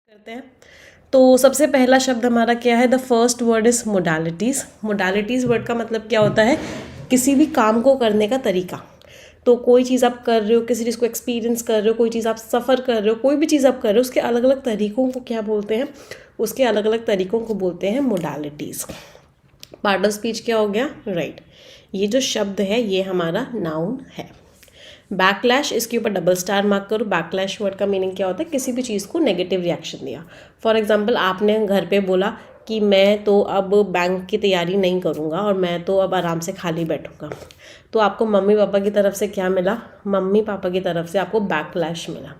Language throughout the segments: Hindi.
करते हैं। तो सबसे पहला शब्द हमारा क्या है? The first word is modalities. Modalities word का मतलब क्या होता है? किसी भी काम को करने का तरीका। तो कोई चीज़ आप कर रहे हो, किसी चीज़ को एक्सपीरियंस कर रहे हो, कोई चीज़ आप सफ़र कर रहे हो, कोई भी चीज़ आप कर रहे हो, उसके अलग अलग तरीकों को क्या बोलते हैं? उसके अलग अलग तरीकों को बोलते हैं मोडालिटीज़। पार्ट ऑफ स्पीच क्या हो गया? राइट। ये जो शब्द है ये हमारा नाउन है। बैकलैश, इसके ऊपर डबल स्टार मार्क करो। बैकलैश वर्ड का मीनिंग क्या होता है? किसी भी चीज़ को नेगेटिव रिएक्शन दिया। फॉर एग्जांपल आपने घर पे बोला कि मैं तो अब बैंक की तैयारी नहीं करूँगा और मैं तो अब आराम से खाली बैठूँगा। तो आपको मम्मी पापा की तरफ से क्या मिला? मम्मी पापा की तरफ से आपको बैकलैश मिला।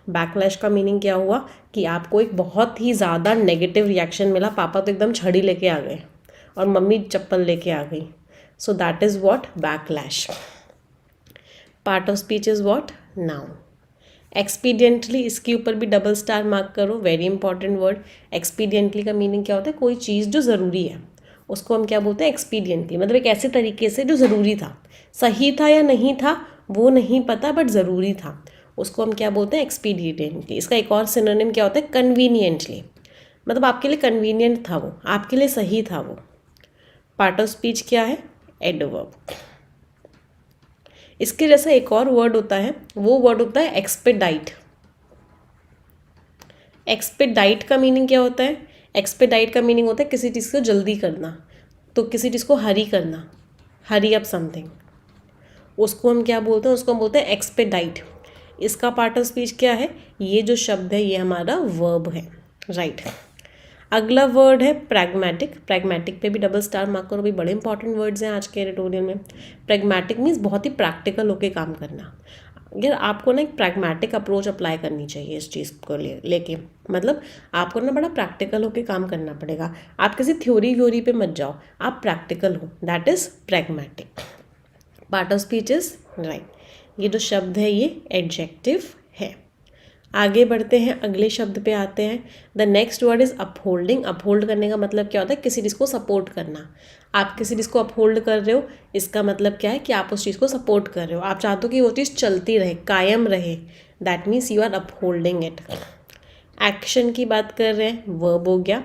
बैकलैश का मीनिंग क्या हुआ कि आपको एक बहुत ही ज़्यादा नेगेटिव रिएक्शन मिला। पापा तो एकदम छड़ी लेके आ गए और मम्मी चप्पल लेके आ गई। So that is what? Backlash. Part of speech is what? Noun. Expediently, इसके ऊपर भी डबल स्टार मार्क करो। Very important word. एक्सपीडियंटली का मीनिंग क्या होता है? कोई चीज़ जो ज़रूरी है उसको हम क्या बोलते हैं? एक्सपीडियंटली। मतलब एक ऐसे तरीके से जो ज़रूरी था, सही था या नहीं था वो नहीं पता बट ज़रूरी था, उसको हम क्या बोलते हैं? एक्सपीडियंटली। इसका एक और सिनोनिम क्या होता है? कन्वीनियंटली। मतलब आपके लिए कन्वीनियंट था वो, आपके लिए सही था वो। पार्ट ऑफ स्पीच क्या है? एडवर्ब। इसके जैसा एक और वर्ड होता है, वो वर्ड होता है एक्सपेडाइट। एक्सपेडाइट का मीनिंग क्या होता है? एक्सपेडाइट का मीनिंग होता है किसी चीज़ को जल्दी करना। तो किसी चीज़ को हरी करना, हरी अप समथिंग, उसको हम क्या बोलते हैं? उसको हम बोलते हैं एक्सपेडाइट। इसका पार्ट ऑफ स्पीच क्या है? ये जो शब्द है ये हमारा वर्ब है। राइट। अगला वर्ड है प्रैग्मेटिक। प्रैग्मेटिक पे भी डबल स्टार मार्क करो। भी बड़े इंपॉर्टेंट वर्ड्स हैं आज के एडिटोरियल में। प्रैग्मेटिक मीन्स बहुत ही प्रैक्टिकल होके काम करना। यार आपको ना एक प्रैग्मेटिक अप्रोच अप्लाई करनी चाहिए इस चीज़ को लेके। मतलब आपको ना बड़ा प्रैक्टिकल होके काम करना पड़ेगा। आप किसी थ्योरी व्योरी पे मत जाओ, आप प्रैक्टिकल हो। That is pragmatic. Part of speech is right. ये जो शब्द है ये एडजेक्टिव है। आगे बढ़ते हैं, अगले शब्द पे आते हैं। The next word is upholding. Uphold करने का मतलब क्या होता है? किसी चीज़ को सपोर्ट करना। आप किसी चीज़ को अपहोल्ड कर रहे हो, इसका मतलब क्या है कि आप उस चीज़ को सपोर्ट कर रहे हो। आप चाहते हो कि वो चीज़ चलती रहे, कायम रहे। That means you are upholding it. Action की बात कर रहे हैं, वर्ब हो गया।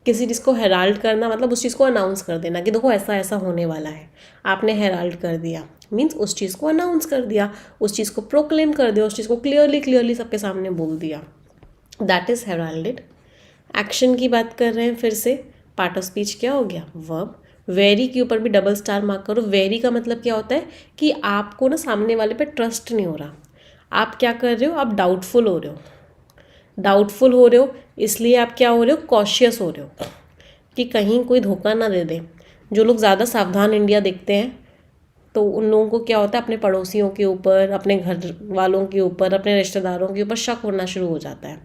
किसी चीज़ को हेराल्ड करना मतलब उस चीज़ को अनाउंस कर देना कि देखो ऐसा ऐसा होने वाला है। आपने हेराल्ड कर दिया मीन्स उस चीज़ को अनाउंस कर दिया, उस चीज़ को प्रोक्लेम कर दिया, उस चीज़ को क्लियरली सबके सामने बोल दिया। That is हेराल्डेड। एक्शन की बात कर रहे हैं फिर से। पार्ट ऑफ स्पीच क्या हो गया? वर्ब। वेरी के ऊपर भी डबल स्टार मार्क करो। वेरी का मतलब क्या होता है कि आपको ना सामने वाले पे ट्रस्ट नहीं हो रहा। आप क्या कर रहे हो? आप डाउटफुल हो रहे हो। डाउटफुल हो रहे हो इसलिए आप क्या हो रहे हो? कॉशियस हो रहे हो कि कहीं कोई धोखा ना दे दे। जो लोग ज़्यादा सावधान इंडिया देखते हैं तो उन लोगों को क्या होता है? अपने पड़ोसियों के ऊपर, अपने घर वालों के ऊपर, अपने रिश्तेदारों के ऊपर शक होना शुरू हो जाता है।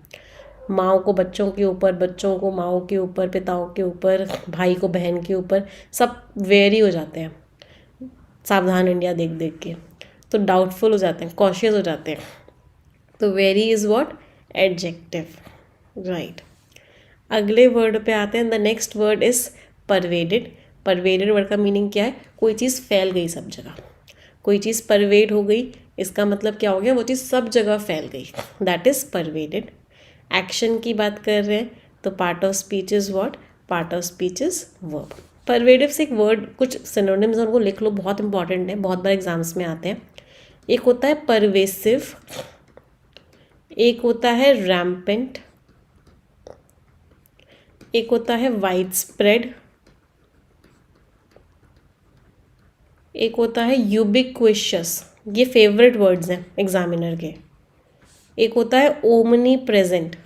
माँओं को बच्चों के ऊपर, बच्चों को माँओं के ऊपर, पिताओं के ऊपर, भाई को बहन के ऊपर, सब वेरी हो जाते हैं सावधान इंडिया देख देख के। तो डाउटफुल हो जाते हैं, कॉशियस हो जाते हैं। तो very is what? Adjective. Right. अगले वर्ड पे आते हैं। The next word is pervaded. Pervaded word का मीनिंग क्या है? कोई चीज़ फैल गई सब जगह। कोई चीज़ परवेड हो गई, इसका मतलब क्या हो गया? वो चीज़ सब जगह फैल गई। That is pervaded. एक्शन की बात कर रहे हैं तो part of speech is what? Part of speech is verb. परवेडिव से एक वर्ड, कुछ सिनोनिम्स उनको लिख लो, बहुत इंपॉर्टेंट है, बहुत बार एग्जाम्स में आते हैं। एक होता है परवेसिव, एक होता है रैम्पेंट, एक होता है वाइड स्प्रेड, एक होता है यूबिक्विशियस। ये फेवरेट वर्ड्स हैं एग्जामिनर के। एक होता है ओमनी प्रेजेंट।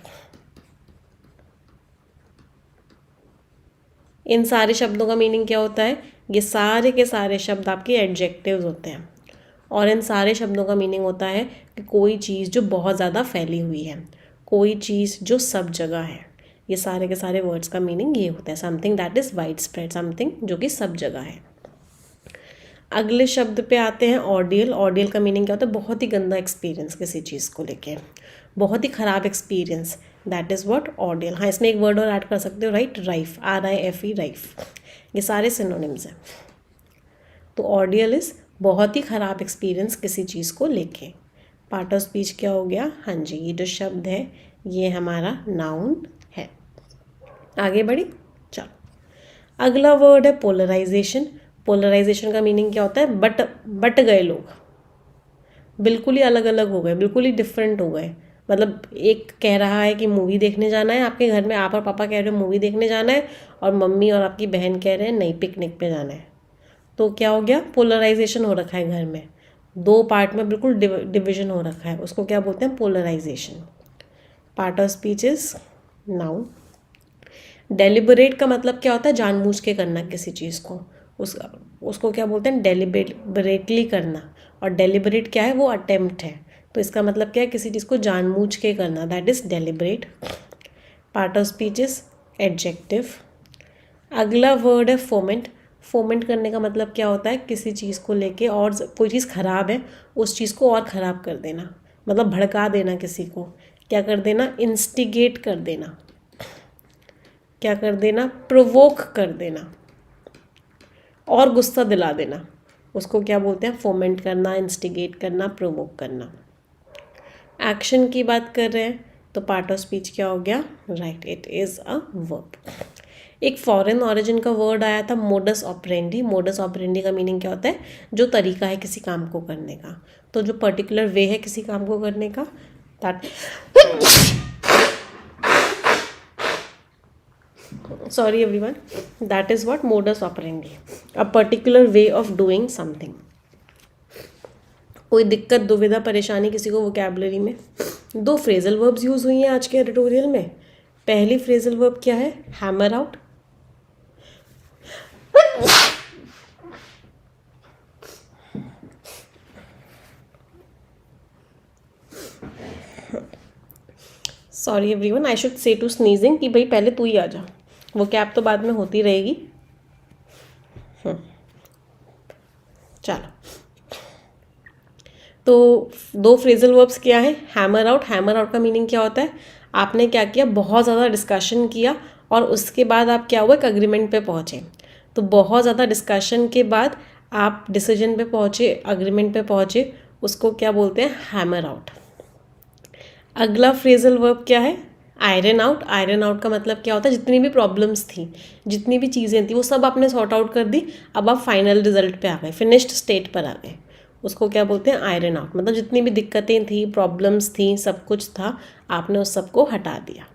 इन सारे शब्दों का मीनिंग क्या होता है? ये सारे के सारे शब्द आपके एडजेक्टिव्स होते हैं और इन सारे शब्दों का मीनिंग होता है कि कोई चीज़ जो बहुत ज़्यादा फैली हुई है, कोई चीज़ जो सब जगह है। ये सारे के सारे वर्ड्स का मीनिंग ये होता है, something that is wide spread, something जो कि सब जगह है। अगले शब्द पे आते हैं ऑर्डियल। ऑर्डियल का मीनिंग क्या होता है? बहुत ही गंदा एक्सपीरियंस किसी चीज़ को लेके, बहुत ही ख़राब experience. That is what? Ordeal. हाँ, इसमें एक वर्ड और ऐड कर सकते हो, राइट? Rife, RIFE, rife. ये सारे सिनोनिम्स हैं। तो ऑर्डियल इज़ बहुत ही ख़राब एक्सपीरियंस किसी चीज़ को लेके। पार्ट ऑफ स्पीच क्या हो गया? हाँ जी, ये जो शब्द है ये हमारा नाउन है। आगे बढ़ी, चलो अगला वर्ड है पोलराइजेशन। पोलराइजेशन का मीनिंग क्या होता है? बट गए लोग, बिल्कुल ही अलग अलग हो गए, बिल्कुल ही डिफरेंट हो गए। मतलब एक कह रहा है कि मूवी देखने जाना है, आपके घर में आप और पापा कह रहे हो मूवी देखने जाना है, और मम्मी और आपकी बहन कह रहे हैं नहीं पिकनिक पे जाना है। तो क्या हो गया? पोलराइजेशन हो रखा है घर में, दो पार्ट में बिल्कुल डिवीजन हो रखा है, उसको क्या बोलते हैं? Polarisation. Part of speech is noun. Deliberate का मतलब क्या होता है? जानबूझ के करना किसी चीज़ को, उसको क्या बोलते हैं? डेलिबरेटली करना। और डेलिबरेट क्या है? वो अटेम्प्ट है। तो इसका मतलब क्या है? किसी चीज़ को जानबूझ के करना, that is deliberate. Part of speech is adjective. अगला वर्ड है फोमेंट। फोमेंट करने का मतलब क्या होता है? किसी चीज़ को लेके, और कोई चीज़ ख़राब है उस चीज़ को और ख़राब कर देना, मतलब भड़का देना किसी को। क्या कर देना? इंस्टिगेट कर देना। क्या कर देना? प्रोवोक कर देना, और गुस्सा दिला देना। उसको क्या बोलते हैं? फोमेंट करना, इंस्टिगेट करना, प्रोवोक करना। एक्शन की बात कर रहे हैं तो पार्ट ऑफ स्पीच क्या हो गया? Right, it is a verb. एक फॉरेन ओरिजिन का वर्ड आया था मोडस ऑपरेंडी। मोडस ऑपरेंडी का मीनिंग क्या होता है? जो तरीका है किसी काम को करने का, तो जो पर्टिकुलर वे है किसी काम को करने का, that sorry everyone, that is what modus operandi, a particular way of doing something। कोई दिक्कत, दुविधा, परेशानी किसी को वोकैबुलरी में? दो फ्रेजल वर्ब्स यूज हुई हैं आज के एडिटोरियल में। पहली फ्रेजल वर्ब क्या है? Hammer out. Sorry everyone, I should say to sneezing कि भाई पहले तू ही आ जा, वो कैब तो बाद में होती रहेगी। चलो, तो दो फ्रेजल वर्ब्स क्या है? Hammer out. हैमर आउट का मीनिंग क्या होता है? आपने क्या किया? बहुत ज़्यादा डिस्कशन किया और उसके बाद आप क्या हुआ? एक अग्रीमेंट पे पहुँचे। तो बहुत ज़्यादा डिस्कशन के बाद आप डिसीजन पे पहुँचे, अग्रीमेंट पे पहुँचे, उसको क्या बोलते हैं? Hammer out. अगला फ्रेजल वर्ब क्या है? Iron out. आयरन आउट का मतलब क्या होता है? जितनी भी प्रॉब्लम्स थी, जितनी भी चीज़ें थी, वो सब आपने सॉर्ट आउट कर दी, अब आप फाइनल रिजल्ट पे आ गए, फिनिश्ड स्टेट पर आ गए। उसको क्या बोलते हैं? Iron out. मतलब जितनी भी दिक्कतें थी, प्रॉब्लम्स थी, सब कुछ था, आपने उस सब को हटा दिया।